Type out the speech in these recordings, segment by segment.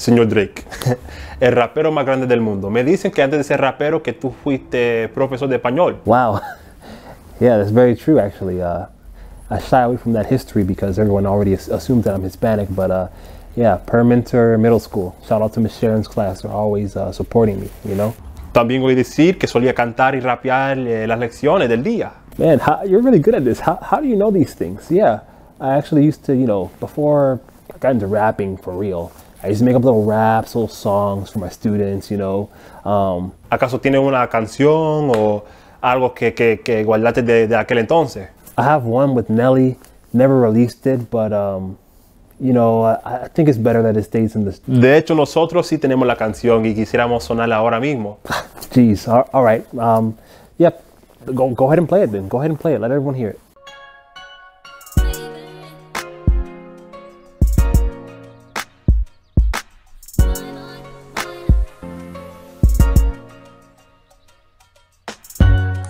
Señor Drake, el rapero más grande del mundo. Me dicen que antes de ser rapero que tú fuiste profesor de español. Wow. Yeah, that's very true, actually. I shy away from that history because everyone already assumes that I'm Hispanic, but yeah, Perminter Middle School. Shout out to Miss Sharon's class. They're always supporting me, you know? También oí decir que solía cantar y rapear las lecciones del día. Man, you're really good at this. How do you know these things? Yeah, I actually used to, you know, before I got into rapping for real, I used to make up little raps, little songs for my students, you know. ¿Acaso tiene una canción o algo que guardaste de aquel entonces? I have one with Nelly, never released it, but you know, I think it's better that it stays in the... De hecho, nosotros sí tenemos la canción y quisiéramos sonarla ahora mismo. Jeez, all right. Yep, go ahead and play it then. Go ahead and play it. Let everyone hear it.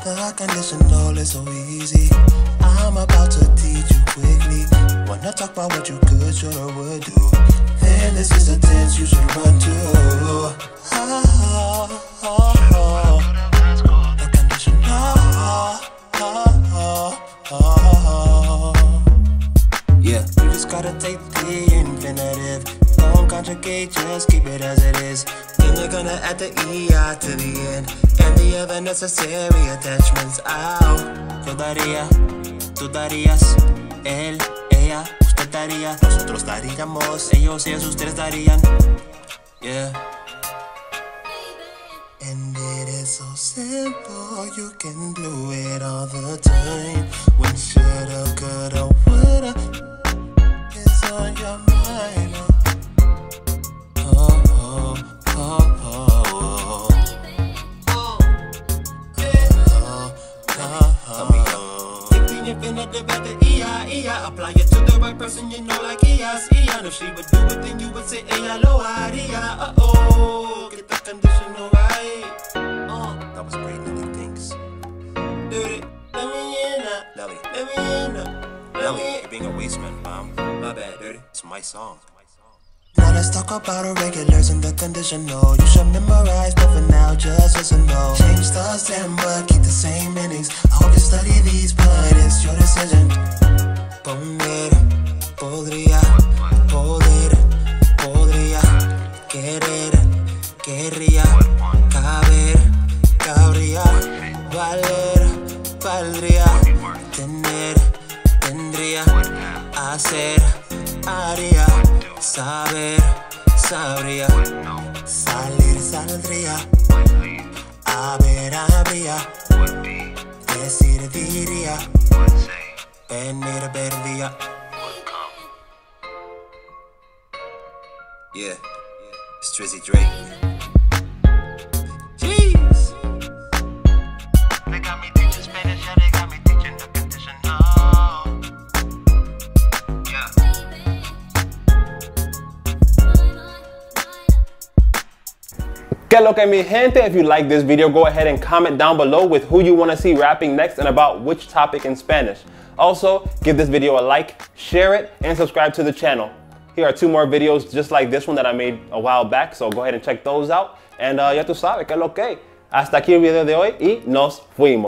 The conditional is so easy. I'm about to teach you quickly. Wanna talk about what you could, should, or would do? Then this is the tense you should run to. The conditional. Yeah, you just gotta take the infinitive. Don't conjugate, just keep it as it is. Then you're gonna add the EI to the end. And the other necessary attachments. Ow. Yo daría, tú darías, él, ella, usted daría, nosotros daríamos, ellos, ustedes darían. Yeah. And it is so simple, you can do it all the time. When shoulda, coulda, woulda is on your mind. Oh, oh, oh, oh, oh. Infinitive at the EI. Apply it to the right person, you know, like Ias. If she would do it, then you would say, ella lo haría. Uh-oh, get the conditional right. That was great, Nelly, thanks. Dirty, let me in now. Nelly, let me in now. Nelly, you're being a waste man, mom. My bad, Dirty. It's my song. Now let's talk about irregulars and the conditional. You should memorize, but for now, just listen, no. Change the stem, but keep the same meanings. I hope you study these, but it's your decision. Poner, podría, poder, podría, querer, querría, caber, cabría, valer, valdría, tener, tendría, hacer, haría. Saber, sabría, salir, saldría, haber, habría, decir, diría, venir, verdía. Yeah, it's Drizzy Drake. Jeez. They got me teaching Spanish, yeah, they got me teaching the conditional. Que lo que mi gente, if you like this video, go ahead and comment down below with who you want to see rapping next and about which topic in Spanish. Also, give this video a like, share it, and subscribe to the channel. Here are 2 more videos just like this one that I made a while back, so go ahead and check those out. And ya tú sabes, que lo que. Hasta aquí el video de hoy y nos fuimos.